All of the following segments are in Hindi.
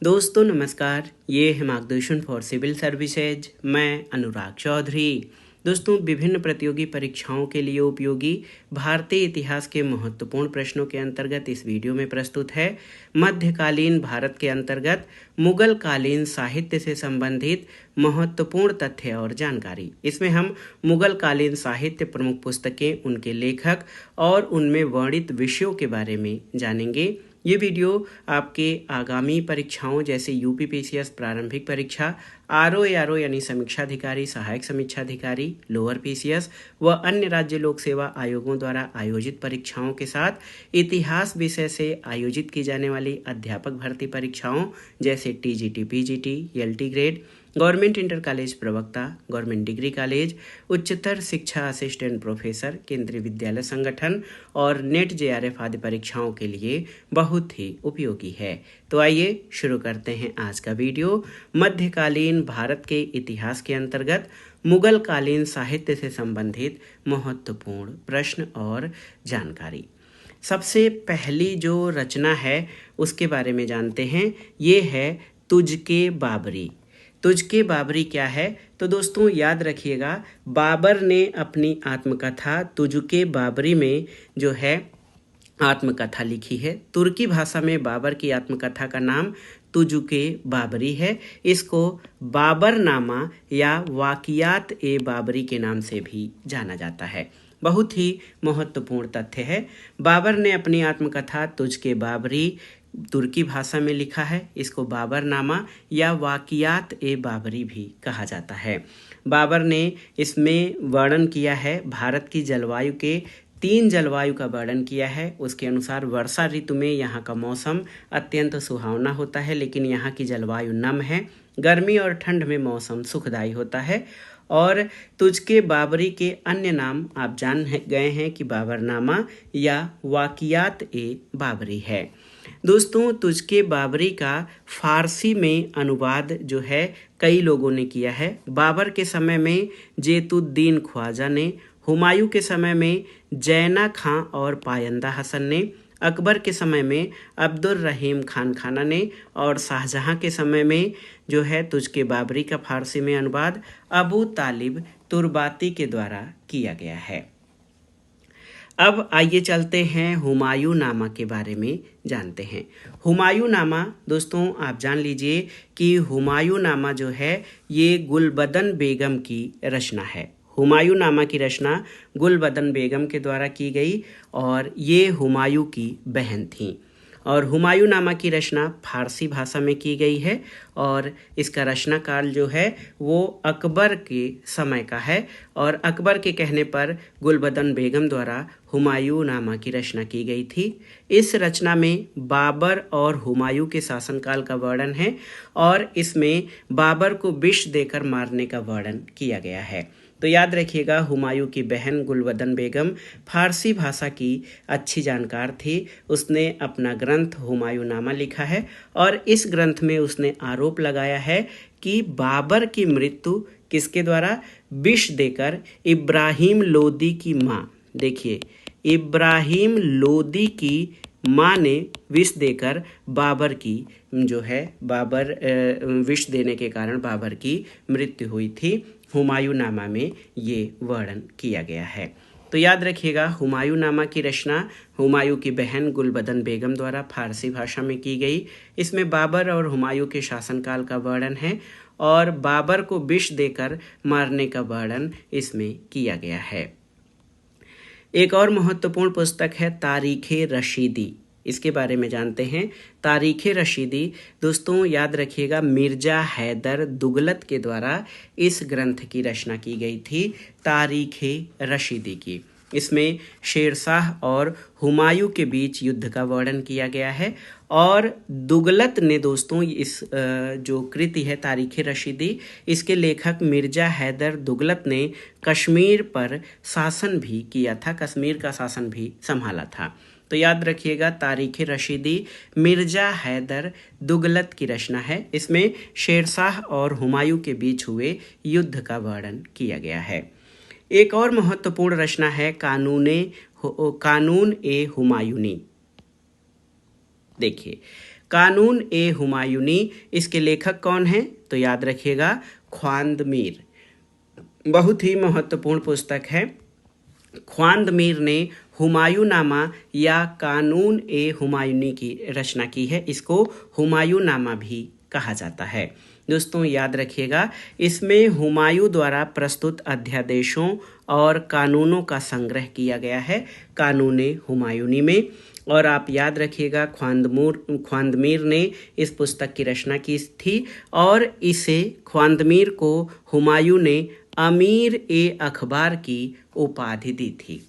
दोस्तों नमस्कार, ये है मार्गदर्शन फॉर सिविल सर्विसेज। मैं अनुराग चौधरी। दोस्तों, विभिन्न प्रतियोगी परीक्षाओं के लिए उपयोगी भारतीय इतिहास के महत्वपूर्ण प्रश्नों के अंतर्गत इस वीडियो में प्रस्तुत है मध्यकालीन भारत के अंतर्गत मुगल कालीन साहित्य से संबंधित महत्वपूर्ण तथ्य और जानकारी। इसमें हम मुगल कालीन साहित्य, प्रमुख पुस्तकें, उनके लेखक और उनमें वर्णित विषयों के बारे में जानेंगे। ये वीडियो आपके आगामी परीक्षाओं जैसे यूपीपीसीएस प्रारंभिक परीक्षा, आरओ यानी समीक्षा अधिकारी, सहायक समीक्षा अधिकारी, लोअर पीसीएस व अन्य राज्य लोक सेवा आयोगों द्वारा आयोजित परीक्षाओं के साथ इतिहास विषय से आयोजित की जाने वाली अध्यापक भर्ती परीक्षाओं जैसे TGT, PGT, LT grade, government inter college प्रवक्ता, गवर्नमेंट डिग्री कॉलेज, उच्चतर शिक्षा असिस्टेंट प्रोफेसर, केंद्रीय विद्यालय संगठन और नेट जेआरएफ आदि परीक्षाओं के लिए बहुत ही उपयोगी है। तो आइए शुरू करते हैं आज का वीडियो। मध्यकालीन भारत के इतिहास के अंतर्गत मुगल कालीन साहित्य से संबंधित महत्वपूर्ण प्रश्न और जानकारी। सबसे पहली जो रचना है उसके बारे में जानते हैं। ये है तुझके बाबरी। तुझके बाबरी क्या है? तो दोस्तों याद रखिएगा, बाबर ने अपनी आत्मकथा तुझके बाबरी में जो है आत्मकथा लिखी है। तुर्की भाषा में बाबर की आत्मकथा का नाम तुझके बाबरी है। इसको बाबरनामा या वाकियात ए बाबरी के नाम से भी जाना जाता है। बहुत ही महत्वपूर्ण तथ्य है। बाबर ने अपनी आत्मकथा तुझके बाबरी तुर्की भाषा में लिखा है। इसको बाबरनामा या वाकियात ए बाबरी भी कहा जाता है। बाबर ने इसमें वर्णन किया है भारत की जलवायु के 3 जलवायु का वर्णन किया है। उसके अनुसार वर्षा ऋतु में यहाँ का मौसम अत्यंत सुहावना होता है, लेकिन यहाँ की जलवायु नम है। गर्मी और ठंड में मौसम सुखदायी होता है। और तुझके बाबरी के अन्य नाम आप जान गए हैं कि बाबरनामा या वाकियात ए बाबरी है। दोस्तों, तुझके बाबरी का फारसी में अनुवाद जो है कई लोगों ने किया है। बाबर के समय में जेतुद्दीन ख्वाजा ने, हुमायूं के समय में जैना खां और पायंदा हसन ने, अकबर के समय में अब्दुल रहीम खान खाना ने और शाहजहां के समय में जो है तुझके बाबरी का फारसी में अनुवाद अबू तालिब तुर्बाती के द्वारा किया गया है। अब आइए चलते हैं हुमायूं नामा के बारे में जानते हैं। हुमायूं नामा दोस्तों आप जान लीजिए कि हुमायूं नामा जो है ये गुलबदन बेगम की रचना है। हुमायूं नामा की रचना गुलबदन बेगम के द्वारा की गई और ये हुमायूं की बहन थी। और हुमायूं नामा की रचना फारसी भाषा में की गई है और इसका रचना काल जो है वो अकबर के समय का है। और अकबर के कहने पर गुलबदन बेगम द्वारा हुमायूं नामा की रचना की गई थी। इस रचना में बाबर और हुमायूं के शासनकाल का वर्णन है और इसमें बाबर को विष देकर मारने का वर्णन किया गया है। तो याद रखिएगा, हुमायूं की बहन गुलबदन बेगम फारसी भाषा की अच्छी जानकार थी। उसने अपना ग्रंथ हुमायूं नामा लिखा है और इस ग्रंथ में उसने आरोप लगाया है कि बाबर की मृत्यु किसके द्वारा? विष देकर इब्राहिम लोदी की माँ, देखिए इब्राहिम लोदी की माँ ने विष देकर बाबर की जो है विष देने के कारण बाबर की मृत्यु हुई थी। हुमायूं नामा में ये वर्णन किया गया है। तो याद रखिएगा, हुमायूं नामा की रचना हुमायूं की बहन गुलबदन बेगम द्वारा फारसी भाषा में की गई। इसमें बाबर और हुमायूं के शासनकाल का वर्णन है और बाबर को विष देकर मारने का वर्णन इसमें किया गया है। एक और महत्वपूर्ण पुस्तक है तारीख़े रशीदी। इसके बारे में जानते हैं। तारीख़े रशीदी दोस्तों याद रखिएगा, मिर्ज़ा हैदर दुगलत के द्वारा इस ग्रंथ की रचना की गई थी, तारीख़े रशीदी की। इसमें शेरशाह और हुमायूं के बीच युद्ध का वर्णन किया गया है। और दुगलत ने दोस्तों इस जो कृति है तारीख़े रशीदी, इसके लेखक मिर्ज़ा हैदर दुगलत ने कश्मीर पर शासन भी किया था, कश्मीर का शासन भी संभाला था। तो याद रखिएगा, तारीख़े रशीदी मिर्ज़ा हैदर दुगलत की रचना है। इसमें शेरशाह और हुमायूं के बीच हुए युद्ध का वर्णन किया गया है। एक और महत्वपूर्ण रचना है कानून ए हुमायूनी। देखिए, कानून ए हुमायूनी, इसके लेखक कौन हैं? तो याद रखिएगा ख्वांद मीर। बहुत ही महत्वपूर्ण पुस्तक है। ख्वांद मीर ने हुमायूंनामा या कानून ए हुमायूनी की रचना की है। इसको हुमायूंनामा भी कहा जाता है। दोस्तों याद रखिएगा, इसमें हुमायूं द्वारा प्रस्तुत अध्यादेशों और कानूनों का संग्रह किया गया है कानून ए हुमायूनी में। और आप याद रखिएगा ख्वांद मीर ने इस पुस्तक की रचना की थी और इसे ख्वांद मीर को हुमायूं ने अमीर ए अखबार की उपाधि दी थी।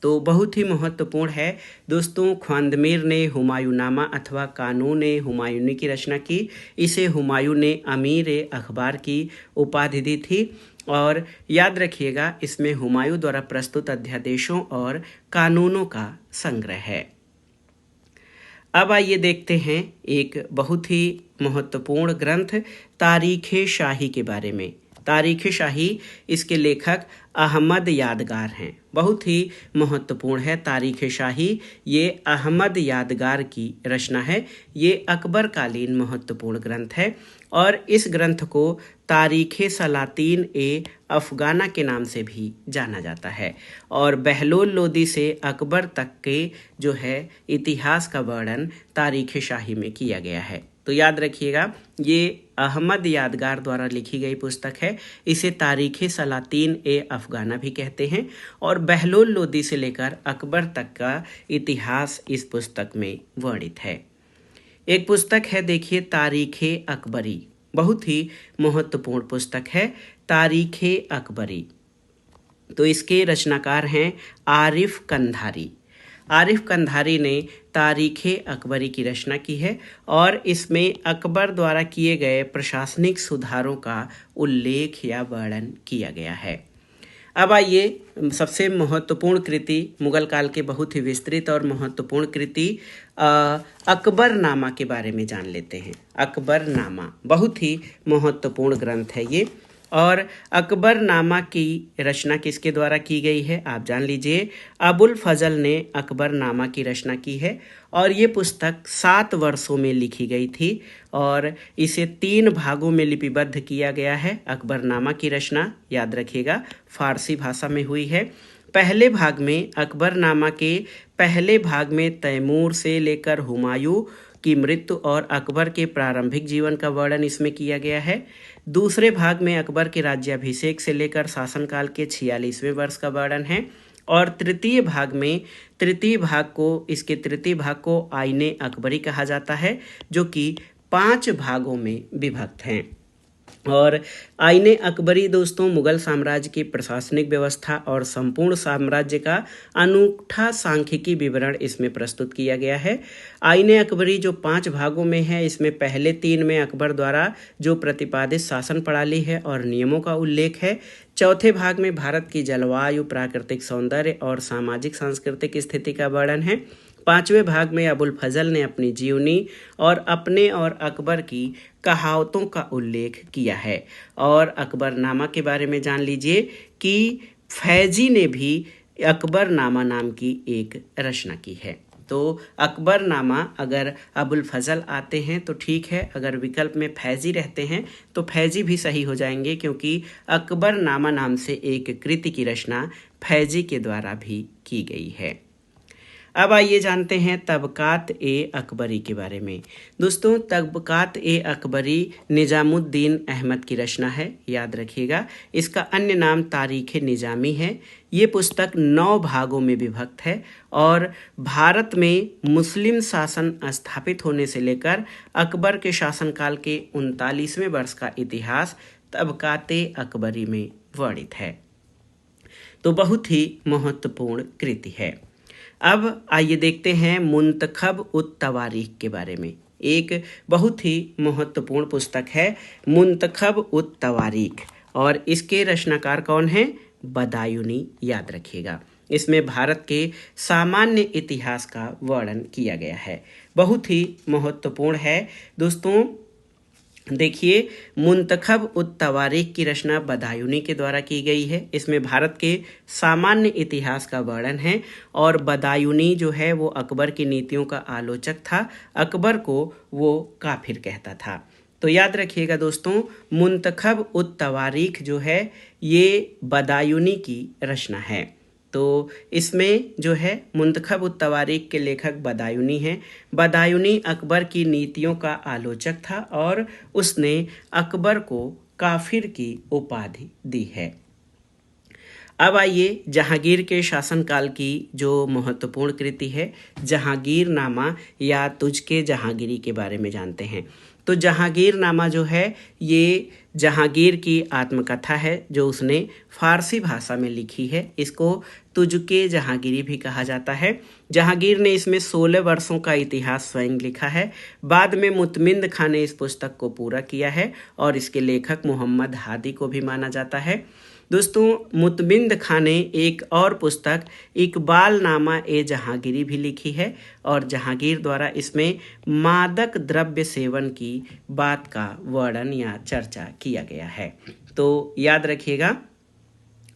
तो बहुत ही महत्वपूर्ण है दोस्तों, ख्वांद मीर ने हुमायूंनामा अथवा कानून ए हुमायूनी की रचना की। इसे हुमायूं ने अमीर ए अखबार की उपाधि दी थी। और याद रखिएगा, इसमें हुमायूं द्वारा प्रस्तुत अध्यादेशों और कानूनों का संग्रह है। अब आइए देखते हैं एक बहुत ही महत्वपूर्ण ग्रंथ तारीख़ शाही के बारे में। तारीख़ शाही, इसके लेखक अहमद यादगार हैं। बहुत ही महत्वपूर्ण है तारीख़ शाही, ये अहमद यादगार की रचना है। ये अकबर कालीन महत्वपूर्ण ग्रंथ है और इस ग्रंथ को तारीख़ सलातीन ए अफ़गाना के नाम से भी जाना जाता है। और बहलोल लोदी से अकबर तक के जो है इतिहास का वर्णन तारीख़ शाही में किया गया है। तो याद रखिएगा, ये अहमद यादगार द्वारा लिखी गई पुस्तक है। इसे तारीख़ सलातीन ए अफ़गाना भी कहते हैं और बहलोल लोदी से लेकर अकबर तक का इतिहास इस पुस्तक में वर्णित है। एक पुस्तक है, देखिए, तारीख़ अकबरी। बहुत ही महत्वपूर्ण पुस्तक है तारीख़ अकबरी। तो इसके रचनाकार हैं आरिफ कंधारी। आरिफ कंधारी ने तारीख़ अकबरी की रचना की है और इसमें अकबर द्वारा किए गए प्रशासनिक सुधारों का उल्लेख या वर्णन किया गया है। अब आइए सबसे महत्वपूर्ण कृति, मुगल काल के बहुत ही विस्तृत और महत्वपूर्ण कृति अकबरनामा के बारे में जान लेते हैं। अकबरनामा बहुत ही महत्वपूर्ण ग्रंथ है ये। और अकबरनामा की रचना किसके द्वारा की गई है आप जान लीजिए। अबुल फजल ने अकबरनामा की रचना की है और ये पुस्तक 7 वर्षों में लिखी गई थी और इसे 3 भागों में लिपिबद्ध किया गया है। अकबरनामा की रचना याद रखिएगा फारसी भाषा में हुई है। पहले भाग में, अकबरनामा के पहले भाग में तैमूर से लेकर हुमायूं की मृत्यु और अकबर के प्रारंभिक जीवन का वर्णन इसमें किया गया है। दूसरे भाग में अकबर के राज्याभिषेक से लेकर शासनकाल के 46वें वर्ष का वर्णन है। और तृतीय भाग को आईने अकबरी कहा जाता है, जो कि 5 भागों में विभक्त हैं। और आईने अकबरी दोस्तों मुगल साम्राज्य की प्रशासनिक व्यवस्था और संपूर्ण साम्राज्य का अनूठा सांख्यिकी विवरण इसमें प्रस्तुत किया गया है। आईने अकबरी जो 5 भागों में है, इसमें पहले 3 में अकबर द्वारा जो प्रतिपादित शासन प्रणाली है और नियमों का उल्लेख है। चौथे भाग में भारत की जलवायु, प्राकृतिक सौंदर्य और सामाजिक सांस्कृतिक स्थिति का वर्णन है। 5वें भाग में अबुल फजल ने अपनी जीवनी और अपने और अकबर की कहावतों का उल्लेख किया है। और अकबरनामा के बारे में जान लीजिए कि फैजी ने भी अकबरनामा नाम की एक रचना की है। तो अकबरनामा, अगर अबुल फजल आते हैं तो ठीक है, अगर विकल्प में फैजी रहते हैं तो फैजी भी सही हो जाएंगे, क्योंकि अकबरनामा नाम से एक कृति की रचना फैजी के द्वारा भी की गई है। अब आइए जानते हैं तबकात ए अकबरी के बारे में। दोस्तों तबकात ए अकबरी निजामुद्दीन अहमद की रचना है, याद रखिएगा। इसका अन्य नाम तारीख़ निजामी है। ये पुस्तक 9 भागों में विभक्त है और भारत में मुस्लिम शासन स्थापित होने से लेकर अकबर के शासनकाल के 39वें वर्ष का इतिहास तबकात ए अकबरी में वर्णित है। तो बहुत ही महत्वपूर्ण कृति है। अब आइए देखते हैं मुंतखब उत तवारीख के बारे में। एक बहुत ही महत्वपूर्ण पुस्तक है मुंतखब उत तवारीख और इसके रचनाकार कौन हैं? बदायूनी, याद रखिएगा। इसमें भारत के सामान्य इतिहास का वर्णन किया गया है। बहुत ही महत्वपूर्ण है दोस्तों। देखिए, मुंतखब उत तवारीख की रचना बदायूनी के द्वारा की गई है। इसमें भारत के सामान्य इतिहास का वर्णन है और बदायूनी जो है वो अकबर की नीतियों का आलोचक था। अकबर को वो काफिर कहता था। तो याद रखिएगा दोस्तों, मुंतखब उत तवारीख जो है ये बदायूनी की रचना है। तो इसमें जो है मुंतखब उत तवारीख के लेखक बदायूनी हैं। बदायूनी अकबर की नीतियों का आलोचक था और उसने अकबर को काफिर की उपाधि दी है। अब आइए जहांगीर के शासनकाल की जो महत्वपूर्ण कृति है जहांगीरनामा या तुझके जहांगीरी के बारे में जानते हैं। तो जहांगीरनामा जो है ये जहांगीर की आत्मकथा है जो उसने फारसी भाषा में लिखी है। इसको तुझके जहांगीरी भी कहा जाता है। जहांगीर ने इसमें 16 वर्षों का इतिहास स्वयं लिखा है। बाद में मुतमिंद खां ने इस पुस्तक को पूरा किया है और इसके लेखक मोहम्मद हादी को भी माना जाता है। दोस्तों, मुतमिंद खां ने एक और पुस्तक इकबाल नामा ए जहांगीरी भी लिखी है और जहांगीर द्वारा इसमें मादक द्रव्य सेवन की बात का वर्णन या चर्चा किया गया है। तो याद रखिएगा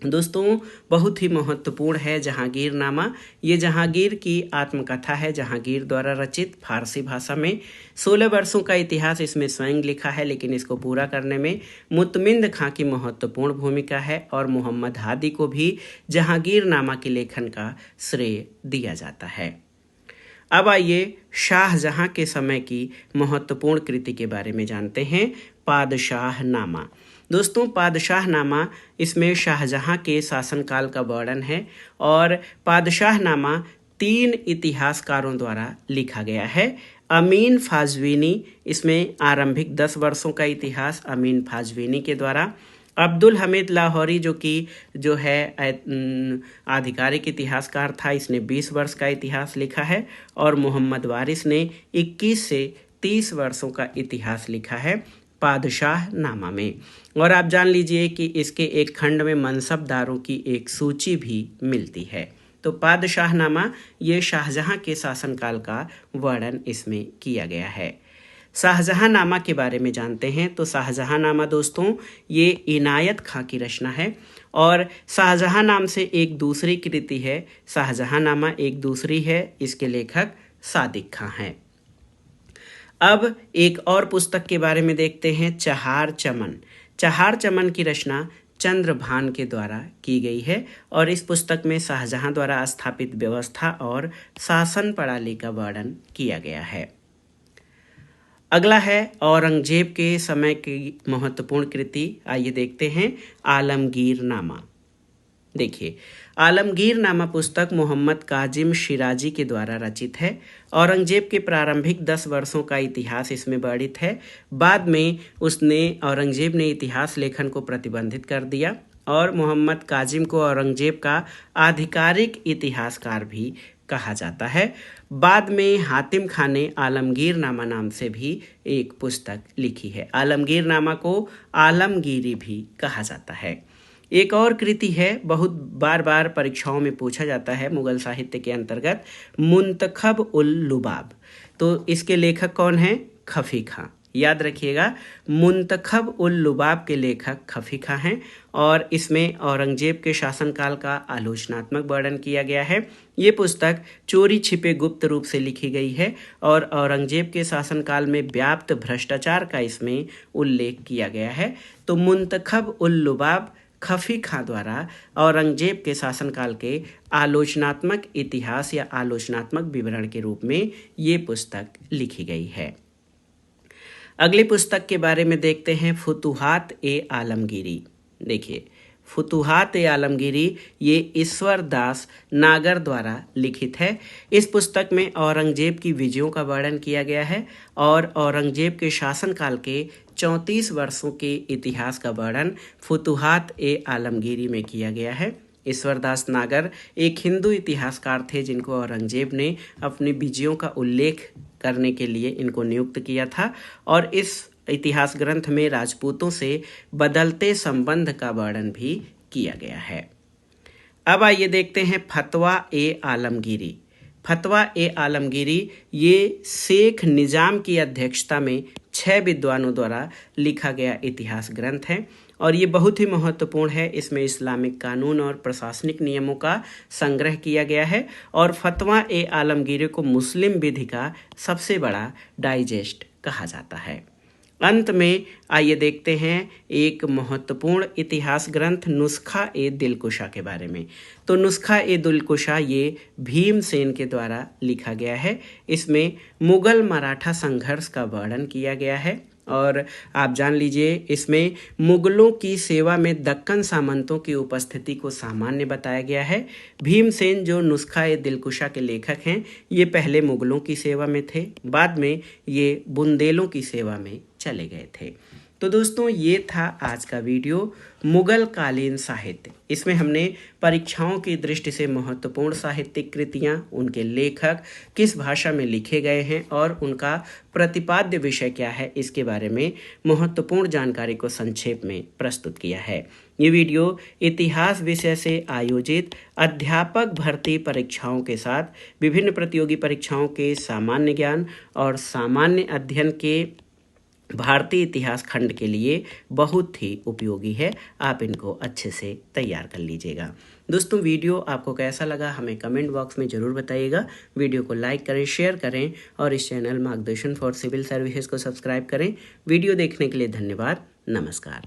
दोस्तों, बहुत ही महत्वपूर्ण है जहांगीरनामा। ये जहांगीर की आत्मकथा है, जहांगीर द्वारा रचित फारसी भाषा में। 16 वर्षों का इतिहास इसमें स्वयं लिखा है, लेकिन इसको पूरा करने में मुतमिंद खां की महत्वपूर्ण भूमिका है और मोहम्मद हादी को भी जहांगीरनामा के लेखन का श्रेय दिया जाता है। अब आइए शाहजहां के समय की महत्वपूर्ण कृति के बारे में जानते हैं, पादशाहनामा। दोस्तों, पादशाहनामा इसमें शाहजहां के शासनकाल का वर्णन है और पादशाहनामा 3 इतिहासकारों द्वारा लिखा गया है। अमीन फाजवीनी, इसमें आरंभिक 10 वर्षों का इतिहास अमीन फाजवीनी के द्वारा। अब्दुल हमीद लाहौरी जो है आधिकारिक इतिहासकार था, इसने 20 वर्ष का इतिहास लिखा है और मोहम्मद वारिस ने 21 से 30 वर्षों का इतिहास लिखा है पादशाहनामा में। और आप जान लीजिए कि इसके एक खंड में मनसबदारों की एक सूची भी मिलती है। तो पादशाहनामा ये शाहजहां के शासनकाल का वर्णन इसमें किया गया है। शाहजहांनामा के बारे में जानते हैं। तो शाहजहांनामा दोस्तों ये इनायत खां की रचना है और शाहजहां नाम से एक दूसरी कृति है, शाहजहांनामा एक दूसरी है, इसके लेखक सादिक खां हैं। अब एक और पुस्तक के बारे में देखते हैं, चहार चमन। चहार चमन की रचना चंद्रभान के द्वारा की गई है और इस पुस्तक में शाहजहां द्वारा स्थापित व्यवस्था और शासन प्रणाली का वर्णन किया गया है। अगला है औरंगजेब के समय की महत्वपूर्ण कृति। आइए देखते हैं, आलमगीरनामा। देखिए, आलमगीरनामा पुस्तक मोहम्मद काजिम शिराजी के द्वारा रचित है। औरंगजेब के प्रारंभिक 10 वर्षों का इतिहास इसमें वर्णित है। बाद में औरंगजेब ने इतिहास लेखन को प्रतिबंधित कर दिया और मोहम्मद काजिम को औरंगजेब का आधिकारिक इतिहासकार भी कहा जाता है। बाद में हातिम खां ने आलमगीरनामा नाम से भी एक पुस्तक लिखी है। आलमगीरनामा को आलमगीरी भी कहा जाता है। एक और कृति है, बहुत बार बार परीक्षाओं में पूछा जाता है मुगल साहित्य के अंतर्गत, मुंतखब उल लुबाब। तो इसके लेखक कौन हैं? खफी खां। याद रखिएगा, मुंतखब उल लुबाब के लेखक खफी खां हैं और इसमें औरंगजेब के शासनकाल का आलोचनात्मक वर्णन किया गया है। ये पुस्तक चोरी छिपे गुप्त रूप से लिखी गई है और औरंगजेब के शासनकाल में व्याप्त भ्रष्टाचार का इसमें उल्लेख किया गया है। तो मुंतखब उल लुबाब खफी खां द्वारा औरंगजेब के शासनकाल के आलोचनात्मक इतिहास या आलोचनात्मक विवरण के रूप में ये पुस्तक लिखी गई है। अगली पुस्तक के बारे में देखते हैं, फुतुहात ए आलमगीरी। देखिए, फुतुहात ए आलमगीरी ये ईश्वर दास नागर द्वारा लिखित है। इस पुस्तक में औरंगजेब की विजयों का वर्णन किया गया है और औरंगजेब के शासनकाल के 34 वर्षों के इतिहास का वर्णन फुतुहात ए आलमगीरी में किया गया है। ईश्वरदास नागर एक हिंदू इतिहासकार थे जिनको औरंगजेब ने अपनी विजयों का उल्लेख करने के लिए इनको नियुक्त किया था और इस इतिहास ग्रंथ में राजपूतों से बदलते संबंध का वर्णन भी किया गया है। अब आइए देखते हैं, फतवा ए आलमगीरी। फतवा ए आलमगीरी ये शेख निज़ाम की अध्यक्षता में 6 विद्वानों द्वारा लिखा गया इतिहास ग्रंथ है और ये बहुत ही महत्वपूर्ण है। इसमें इस्लामिक कानून और प्रशासनिक नियमों का संग्रह किया गया है और फतवा ए आलमगीरी को मुस्लिम विधि का सबसे बड़ा डाइजेस्ट कहा जाता है। अंत में आइए देखते हैं एक महत्वपूर्ण इतिहास ग्रंथ नुस्खा ए दिलकुशा के बारे में। तो नुस्खा ए दिलकुशा ये भीमसेन के द्वारा लिखा गया है। इसमें मुगल मराठा संघर्ष का वर्णन किया गया है और आप जान लीजिए इसमें मुगलों की सेवा में दक्कन सामंतों की उपस्थिति को सामान्य बताया गया है। भीमसेन जो नुस्खा ए दिलकुशा के लेखक हैं, ये पहले मुगलों की सेवा में थे, बाद में ये बुंदेलों की सेवा में चले गए थे। तो दोस्तों ये था आज का वीडियो मुगल कालीन साहित्य। इसमें हमने परीक्षाओं की दृष्टि से महत्वपूर्ण साहित्यिक कृतियाँ, उनके लेखक किस भाषा में लिखे गए हैं और उनका प्रतिपाद्य विषय क्या है, इसके बारे में महत्वपूर्ण जानकारी को संक्षेप में प्रस्तुत किया है। ये वीडियो इतिहास विषय से आयोजित अध्यापक भर्ती परीक्षाओं के साथ विभिन्न प्रतियोगी परीक्षाओं के सामान्य ज्ञान और सामान्य अध्ययन के भारतीय इतिहास खंड के लिए बहुत ही उपयोगी है। आप इनको अच्छे से तैयार कर लीजिएगा। दोस्तों वीडियो आपको कैसा लगा हमें कमेंट बॉक्स में ज़रूर बताइएगा। वीडियो को लाइक करें, शेयर करें और इस चैनल मार्गदर्शन फॉर सिविल सर्विसेज को सब्सक्राइब करें। वीडियो देखने के लिए धन्यवाद। नमस्कार।